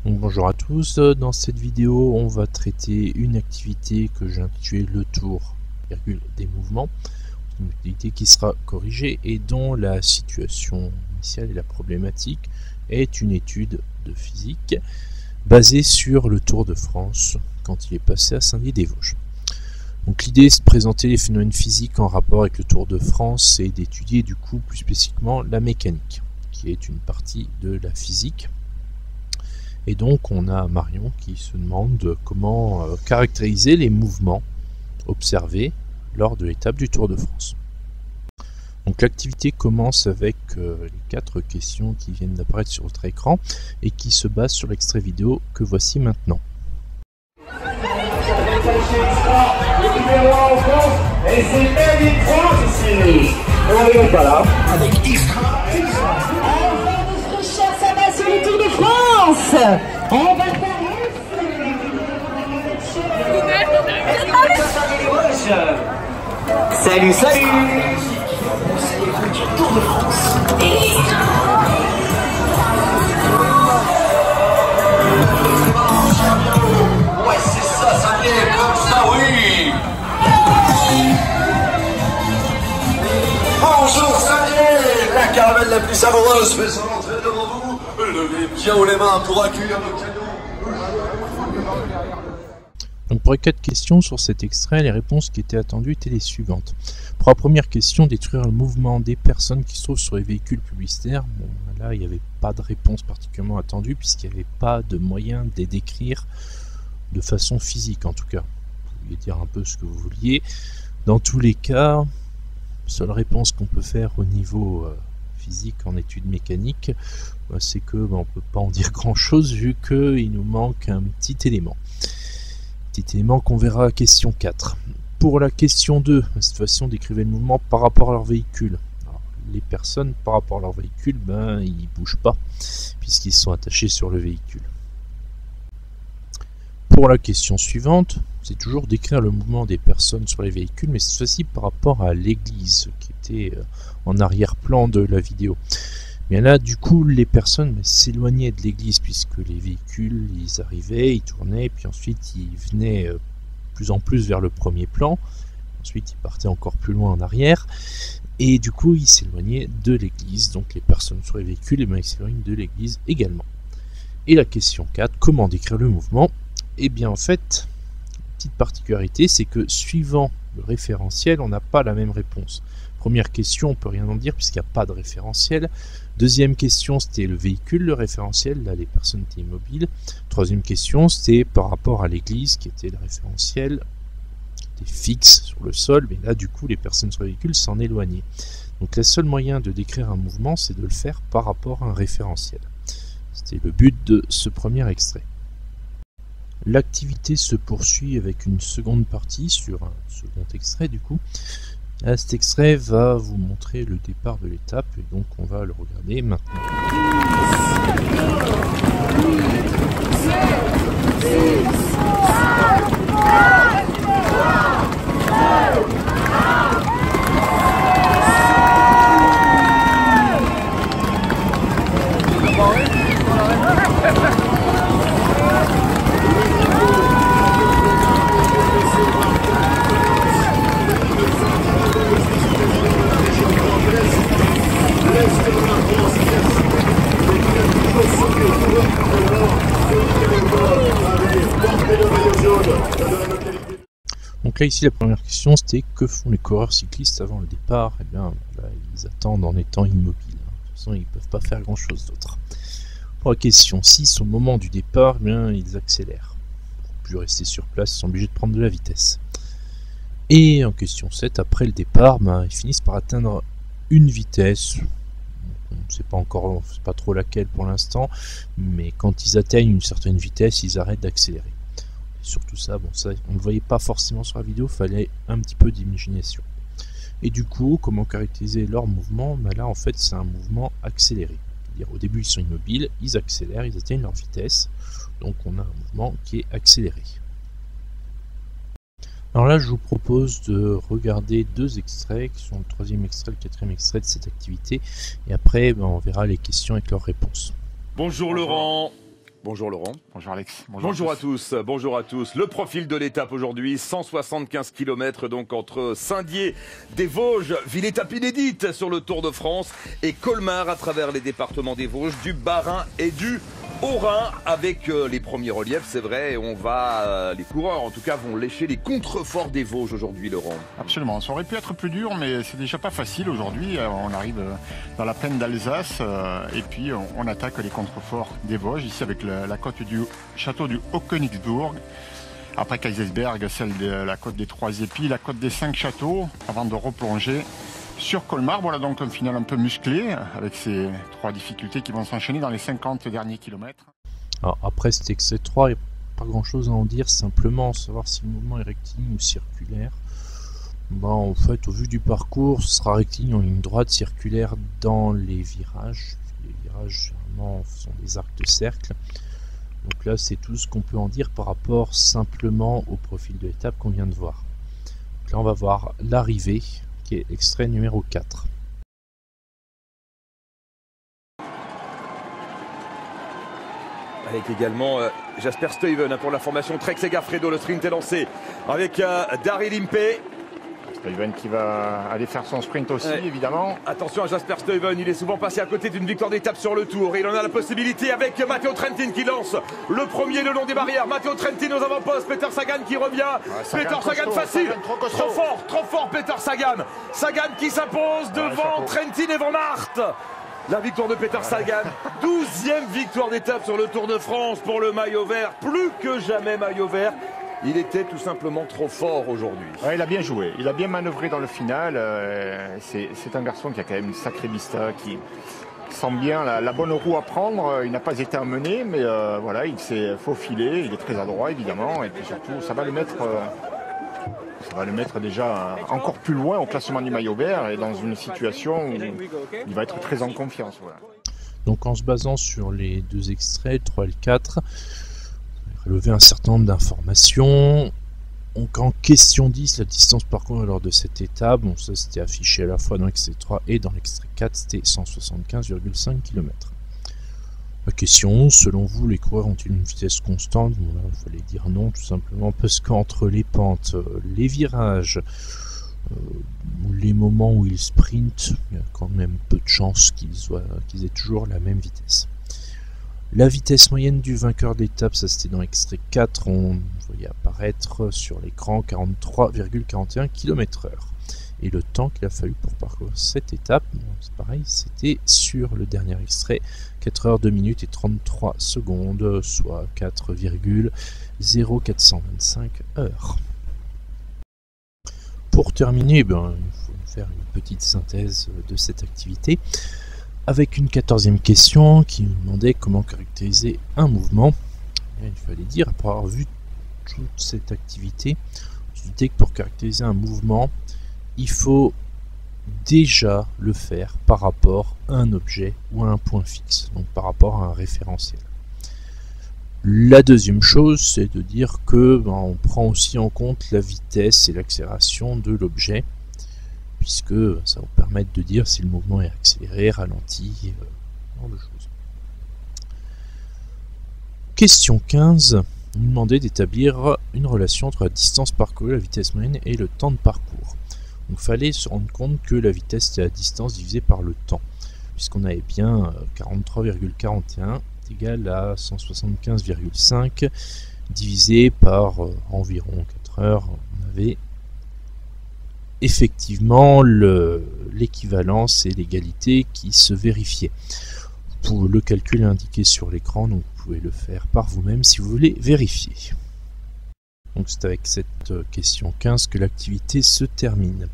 Donc, bonjour à tous, dans cette vidéo on va traiter une activité que j'ai intitulée le tour des mouvements, une activité qui sera corrigée et dont la situation initiale et la problématique est une étude de physique basée sur le Tour de France quand il est passé à Saint-Dié-des-Vosges. Donc l'idée est de présenter les phénomènes physiques en rapport avec le Tour de France et d'étudier du coup plus spécifiquement la mécanique, qui est une partie de la physique. Et donc on a Marion qui se demande comment caractériser les mouvements observés lors de l'étape du Tour de France. Donc l'activité commence avec les 4 questions qui viennent d'apparaître sur votre écran et qui se basent sur l'extrait vidéo que voici maintenant. Et c'est David France ici. On n'est pas là. Avec fraîcheur, ça va sur le Tour de France. On va faire salut, salut. Tour de France. Ouais, c'est ça, ça vient comme ça, oui. Bonjour, salut. La caravane la plus savoureuse fait son entrée devant vous. Levez bien haut les mains pour accueillir nos cadeaux. Donc pour les 4 questions sur cet extrait, les réponses qui étaient attendues étaient les suivantes. Pour la première question, détruire le mouvement des personnes qui se trouvent sur les véhicules publicitaires. Bon, là, il n'y avait pas de réponse particulièrement attendue puisqu'il n'y avait pas de moyen de les décrire de façon physique en tout cas. Vous pouviez dire un peu ce que vous vouliez. Dans tous les cas, seule réponse qu'on peut faire au niveau physique en études mécaniques, c'est que on ne peut pas en dire grand chose vu qu'il nous manque un petit élément. Petit élément qu'on verra à la question 4. Pour la question 2, cette fois-ci on décrivait le mouvement par rapport à leur véhicule. Alors, les personnes par rapport à leur véhicule, ils ne bougent pas puisqu'ils sont attachés sur le véhicule. Pour la question suivante, c'est toujours décrire le mouvement des personnes sur les véhicules, mais cette fois-ci par rapport à l'église qui était en arrière-plan de la vidéo. Mais là, du coup, les personnes s'éloignaient de l'église puisque les véhicules, ils arrivaient, ils tournaient, puis ensuite ils venaient plus en plus vers le premier plan. Ensuite, ils partaient encore plus loin en arrière. Et du coup, ils s'éloignaient de l'église. Donc les personnes sur les véhicules, ils s'éloignent de l'église également. Et la question 4, comment décrire le mouvement? Eh bien, en fait, petite particularité, c'est que suivant le référentiel, on n'a pas la même réponse. Première question, on ne peut rien en dire puisqu'il n'y a pas de référentiel. Deuxième question, c'était le véhicule, le référentiel, là les personnes étaient immobiles. Troisième question, c'était par rapport à l'église qui était le référentiel, qui était fixe sur le sol, mais là du coup les personnes sur le véhicule s'en éloignaient. Donc le seul moyen de décrire un mouvement, c'est de le faire par rapport à un référentiel. C'était le but de ce premier extrait. L'activité se poursuit avec une seconde partie sur un second extrait du coup. Là, cet extrait va vous montrer le départ de l'étape et donc on va le regarder maintenant. Donc là ici la première question c'était que font les coureurs cyclistes avant le départ? Eh bien là, ils attendent en étant immobiles. De toute façon ils ne peuvent pas faire grand chose d'autre. Pour la question 6, au moment du départ, eh bien, ils accélèrent. Pour ne plus rester sur place, ils sont obligés de prendre de la vitesse. Et en question 7, après le départ, ils finissent par atteindre une vitesse. On ne sait pas encore, c'est pas trop laquelle pour l'instant, mais quand ils atteignent une certaine vitesse, ils arrêtent d'accélérer. Surtout ça, ça, on ne le voyait pas forcément sur la vidéo, il fallait un petit peu d'imagination. Et du coup, comment caractériser leur mouvement? Là, en fait, c'est un mouvement accéléré. C'est-à-dire, au début, ils sont immobiles, ils accélèrent, ils atteignent leur vitesse. Donc, on a un mouvement qui est accéléré. Alors là, je vous propose de regarder 2 extraits, qui sont le 3e extrait et le 4e extrait de cette activité. Et après, on verra les questions avec leurs réponses. Bonjour Laurent. Bonjour Laurent. Bonjour Alex. Bonjour à tous. Bonjour à tous. Le profil de l'étape aujourd'hui, 175 km donc entre Saint-Dié des Vosges, ville-étape inédite sur le Tour de France, et Colmar à travers les départements des Vosges, du Bas-Rhin et du Haut-Rhin, avec les premiers reliefs, c'est vrai. On va, les coureurs en tout cas, vont lécher les contreforts des Vosges aujourd'hui, Laurent. Absolument. Ça aurait pu être plus dur, mais c'est déjà pas facile aujourd'hui. On arrive dans la plaine d'Alsace et puis on attaque les contreforts des Vosges, ici avec la côte du château du Haut-Königsbourg. Après Kaysersberg, celle de la côte des Trois Épis, la côte des Cinq Châteaux, avant de replonger sur Colmar. Voilà donc un final un peu musclé, avec ces trois difficultés qui vont s'enchaîner dans les 50 derniers kilomètres. Alors après cet excès 3, il n'y a pas grand chose à en dire, simplement savoir si le mouvement est rectiligne ou circulaire. En fait, au vu du parcours, ce sera rectiligne en ligne droite, circulaire dans les virages. Les virages, généralement, sont des arcs de cercle. Donc là, c'est tout ce qu'on peut en dire par rapport simplement au profil de l'étape qu'on vient de voir. Donc là, on va voir l'arrivée, qui est extrait numéro 4. Avec également Jasper Stuyven pour la formation Trek Segafredo. Le sprint est lancé avec Daryl Impey. Stuyven qui va aller faire son sprint aussi, évidemment. Attention à Jasper Stuyven, il est souvent passé à côté d'une victoire d'étape sur le Tour. Il en a la possibilité avec Matteo Trentin qui lance le premier le long des barrières. Matteo Trentin aux avant-postes, Peter Sagan qui revient. Peter Sagan facile, trop fort Peter Sagan. Sagan qui s'impose devant Trentin et Van Aert. La victoire de Peter Sagan, 12e victoire d'étape sur le Tour de France pour le maillot vert, plus que jamais maillot vert. Il était tout simplement trop fort aujourd'hui. Ouais, il a bien joué, il a bien manœuvré dans le final. C'est un garçon qui a quand même une sacrée vista, qui sent bien la bonne roue à prendre. Il n'a pas été amené, mais voilà, il s'est faufilé, il est très adroit évidemment, et puis surtout ça va le mettre déjà encore plus loin au classement du maillot vert et dans une situation où il va être très en confiance. Voilà. Donc en se basant sur les deux extraits, 3 et 4, relever un certain nombre d'informations. Donc en question 10, la distance parcourue lors de cette étape, bon, ça c'était affiché à la fois dans l'extrait 3 et dans l'extrait 4, c'était 175,5 km. La question 11, selon vous, les coureurs ont-ils une vitesse constante? Bon, là, il fallait dire non, tout simplement parce qu'entre les pentes, les virages, les moments où ils sprintent, il y a quand même peu de chances qu'ils aient toujours la même vitesse. La vitesse moyenne du vainqueur d'étape, ça c'était dans l'extrait 4, on voyait apparaître sur l'écran 43,41 km/h. Et le temps qu'il a fallu pour parcourir cette étape, c'est pareil, c'était sur le dernier extrait, 4 heures 2 minutes et 33 secondes, soit 4,0425 heures. Pour terminer, il faut faire une petite synthèse de cette activité, avec une 14e question qui nous demandait comment caractériser un mouvement. Et il fallait dire, après avoir vu toute cette activité, on se disait que pour caractériser un mouvement, il faut déjà le faire par rapport à un objet ou à un point fixe, donc par rapport à un référentiel. La deuxième chose, c'est de dire que on prend aussi en compte la vitesse et l'accélération de l'objet, puisque ça va vous permettre de dire si le mouvement est accéléré, ralenti, ce genre de choses. Question 15, nous demandait d'établir une relation entre la distance parcourue, la vitesse moyenne et le temps de parcours. Donc il fallait se rendre compte que la vitesse c'est la distance divisée par le temps, puisqu'on avait bien 43,41 égale à 175,5 divisé par environ 4 heures. On avait effectivement l'équivalence et l'égalité qui se vérifiaient. Pour le calcul est indiqué sur l'écran, donc vous pouvez le faire par vous-même si vous voulez vérifier. Donc c'est avec cette question 15 que l'activité se termine.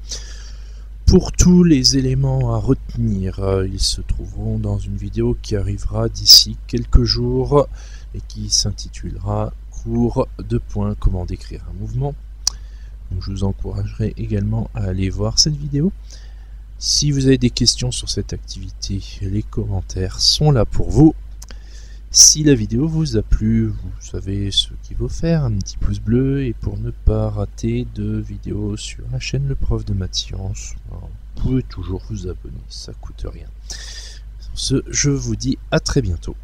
Pour tous les éléments à retenir, ils se trouveront dans une vidéo qui arrivera d'ici quelques jours et qui s'intitulera Cours de points, comment décrire un mouvement. Donc je vous encouragerai également à aller voir cette vidéo. Si vous avez des questions sur cette activité, les commentaires sont là pour vous. Si la vidéo vous a plu, vous savez ce qu'il faut faire, un petit pouce bleu, et pour ne pas rater de vidéos sur la chaîne Le Prof de Maths Sciences, vous pouvez toujours vous abonner, ça coûte rien. Sur ce, je vous dis à très bientôt.